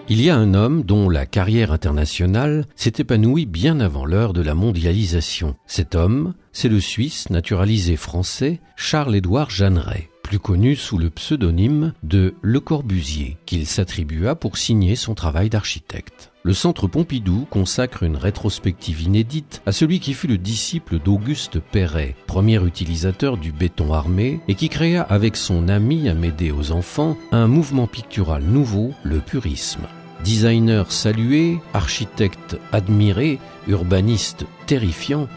Il y a un homme dont la carrière internationale s'est épanouie bien avant l'heure de la mondialisation. Cet homme, c'est le Suisse naturalisé français Charles-Édouard Jeanneret, plus connu sous le pseudonyme de Le Corbusier, qu'il s'attribua pour signer son travail d'architecte. Le Centre Pompidou consacre une rétrospective inédite à celui qui fut le disciple d'Auguste Perret, premier utilisateur du béton armé et qui créa avec son ami Amédée aux enfants un mouvement pictural nouveau, le purisme. Designer salué, architecte admiré, urbaniste terrifiant,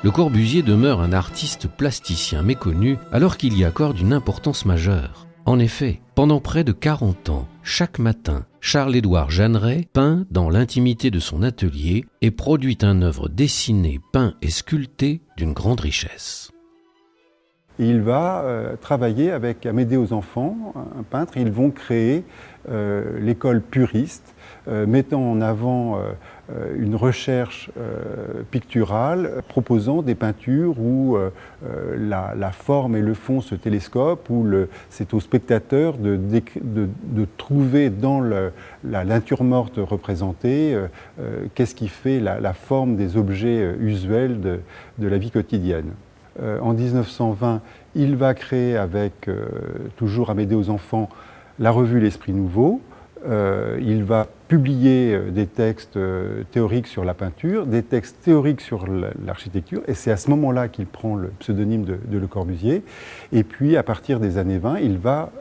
Le Corbusier demeure un artiste plasticien méconnu alors qu'il y accorde une importance majeure. En effet, pendant près de 40 ans, chaque matin, Charles-Édouard Jeanneret peint dans l'intimité de son atelier et produit une œuvre dessinée, peint et sculptée d'une grande richesse. Il va travailler avec Amédée aux enfants, un peintre. Ils vont créer l'école puriste, mettant en avant une recherche picturale, proposant des peintures où la forme et le fond se télescopent, où c'est au spectateur de trouver dans la nature morte représentée qu'est-ce qui fait la forme des objets usuels de la vie quotidienne. En 1920, il va créer avec toujours Amédée aux enfants la revue L'Esprit Nouveau. Il va publier des textes théoriques sur la peinture, des textes théoriques sur l'architecture, et c'est à ce moment-là qu'il prend le pseudonyme de Le Corbusier. Et puis, à partir des années 20, il va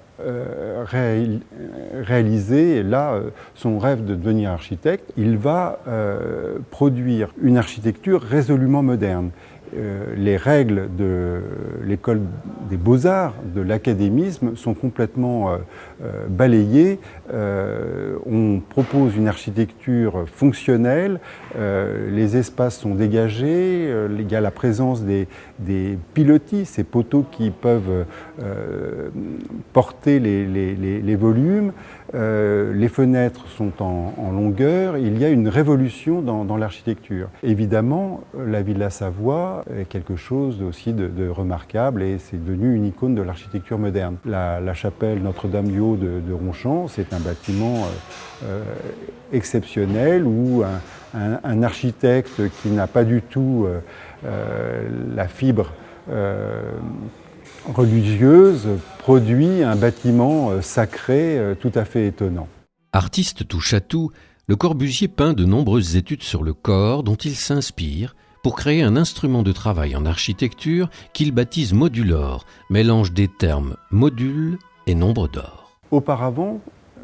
réaliser là son rêve de devenir architecte. Il va produire une architecture résolument moderne. Les règles de l'école des beaux-arts, de l'académisme, sont complètement balayées. On propose une architecture fonctionnelle, les espaces sont dégagés, il y a la présence des pilotis, ces poteaux qui peuvent porter les volumes. Les fenêtres sont en longueur, il y a une révolution dans l'architecture. Évidemment, la Villa Savoie est quelque chose aussi de remarquable et c'est devenu une icône de l'architecture moderne. La chapelle Notre-Dame-du-Haut de Ronchamp, c'est un bâtiment exceptionnel où un architecte qui n'a pas du tout la fibre religieuse produit un bâtiment sacré tout à fait étonnant. Artiste touche-à-tout, Le Corbusier peint de nombreuses études sur le corps dont il s'inspire pour créer un instrument de travail en architecture qu'il baptise Modulor, mélange des termes module et nombre d'or. Auparavant,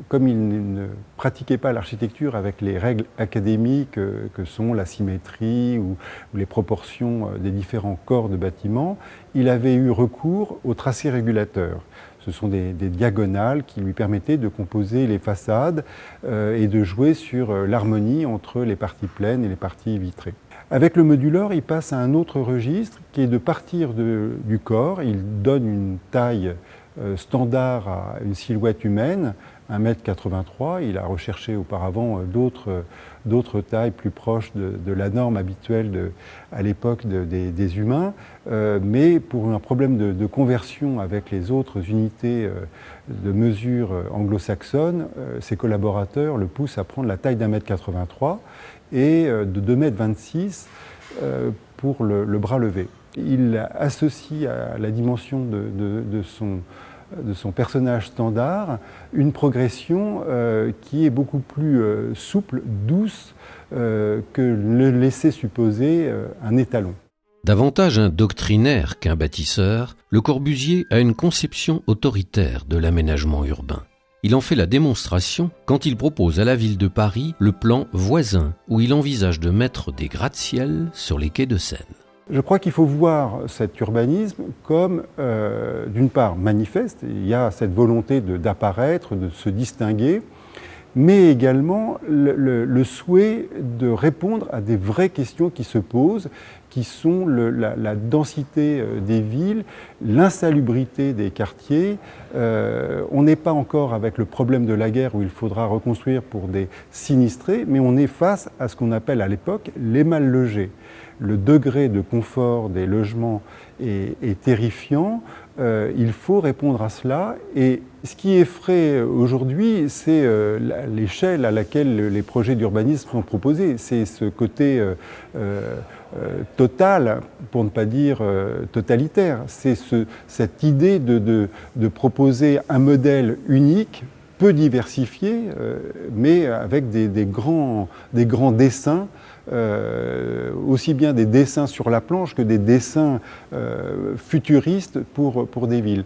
comme il ne pratiquait pas l'architecture avec les règles académiques que sont la symétrie ou les proportions des différents corps de bâtiments, il avait eu recours au tracé régulateur. Ce sont des diagonales qui lui permettaient de composer les façades et de jouer sur l'harmonie entre les parties pleines et les parties vitrées. Avec le modulor, il passe à un autre registre qui est de partir du corps. Il donne une taille standard à une silhouette humaine, 1,83 m. Il a recherché auparavant d'autres tailles plus proches de la norme habituelle à l'époque des humains, mais pour un problème de conversion avec les autres unités de mesure anglo-saxonnes, ses collaborateurs le poussent à prendre la taille d'1,83 m et de 2,26 m pour le bras levé. Il associe à la dimension de son personnage standard une progression qui est beaucoup plus souple, douce, que le laisser supposer un étalon. Davantage un doctrinaire qu'un bâtisseur, Le Corbusier a une conception autoritaire de l'aménagement urbain. Il en fait la démonstration quand il propose à la ville de Paris le plan voisin, où il envisage de mettre des gratte-ciel sur les quais de Seine. Je crois qu'il faut voir cet urbanisme comme, d'une part, manifeste. Il y a cette volonté d'apparaître, de se distinguer, mais également le souhait de répondre à des vraies questions qui se posent, qui sont la densité des villes, l'insalubrité des quartiers. On n'est pas encore avec le problème de la guerre où il faudra reconstruire pour des sinistrés, mais on est face à ce qu'on appelle à l'époque les mal logés. Le degré de confort des logements est terrifiant. il faut répondre à cela. Et ce qui effraie aujourd'hui, c'est l'échelle à laquelle les projets d'urbanisme sont proposés. C'est ce côté total, pour ne pas dire totalitaire. C'est cette idée de proposer un modèle unique, peu diversifié, mais avec des grands dessins, aussi bien des dessins sur la planche que des dessins futuristes pour des villes.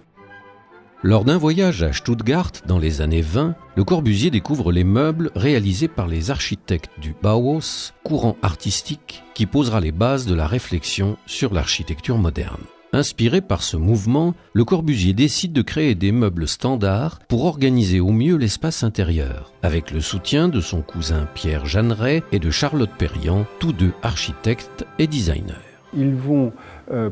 Lors d'un voyage à Stuttgart dans les années 20, Le Corbusier découvre les meubles réalisés par les architectes du Bauhaus, courant artistique qui posera les bases de la réflexion sur l'architecture moderne. Inspiré par ce mouvement, Le Corbusier décide de créer des meubles standards pour organiser au mieux l'espace intérieur, avec le soutien de son cousin Pierre Jeanneret et de Charlotte Perriand, tous deux architectes et designers. Ils vont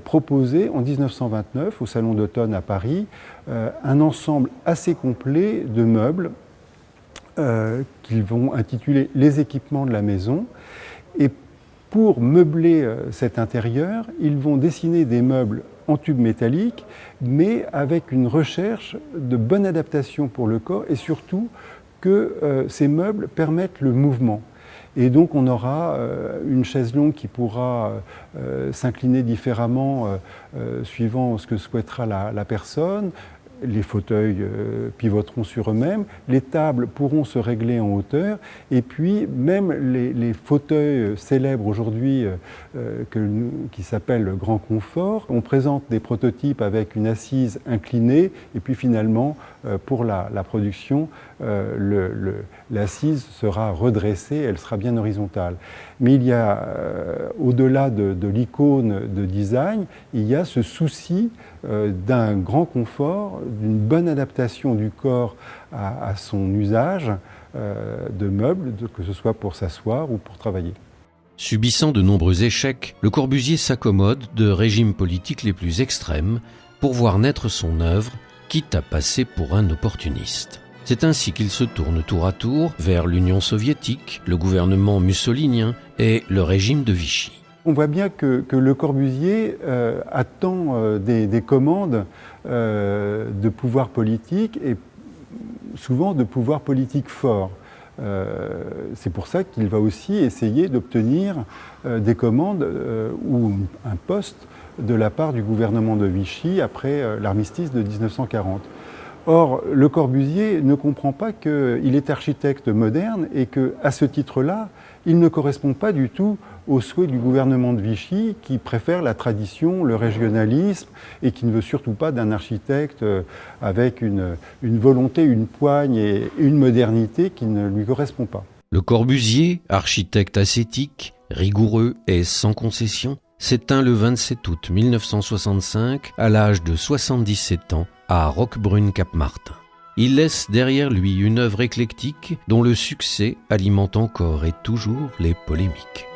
proposer en 1929 au Salon d'automne à Paris un ensemble assez complet de meubles qu'ils vont intituler les équipements de la maison. Et pour meubler cet intérieur, ils vont dessiner des meubles en tube métallique, mais avec une recherche de bonne adaptation pour le corps et surtout que ces meubles permettent le mouvement. Et donc on aura une chaise longue qui pourra s'incliner différemment suivant ce que souhaitera la personne. Les fauteuils pivoteront sur eux-mêmes, les tables pourront se régler en hauteur, et puis même les fauteuils célèbres aujourd'hui qui s'appellent le Grand Confort. On présente des prototypes avec une assise inclinée, et puis finalement, pour la production, l'assise sera redressée, elle sera bien horizontale. Mais il y a, au-delà de l'icône de design, il y a ce souci d'un grand confort, d'une bonne adaptation du corps à son usage de meubles, que ce soit pour s'asseoir ou pour travailler. Subissant de nombreux échecs, Le Corbusier s'accommode de régimes politiques les plus extrêmes pour voir naître son œuvre, quitte à passer pour un opportuniste. C'est ainsi qu'il se tourne tour à tour vers l'Union soviétique, le gouvernement mussolinien et le régime de Vichy. On voit bien que Le Corbusier attend des commandes de pouvoir politique et souvent de pouvoir politique fort. C'est pour ça qu'il va aussi essayer d'obtenir des commandes ou un poste de la part du gouvernement de Vichy après l'armistice de 1940. Or, Le Corbusier ne comprend pas qu'il est architecte moderne et qu'à ce titre-là, il ne correspond pas du tout aux souhaits du gouvernement de Vichy qui préfère la tradition, le régionalisme et qui ne veut surtout pas d'un architecte avec une volonté, une poigne et une modernité qui ne lui correspond pas. Le Corbusier, architecte ascétique, rigoureux et sans concession, s'éteint le 27 août 1965 à l'âge de 77 ans à Roquebrune-Cap-Martin. Il laisse derrière lui une œuvre éclectique dont le succès alimente encore et toujours les polémiques.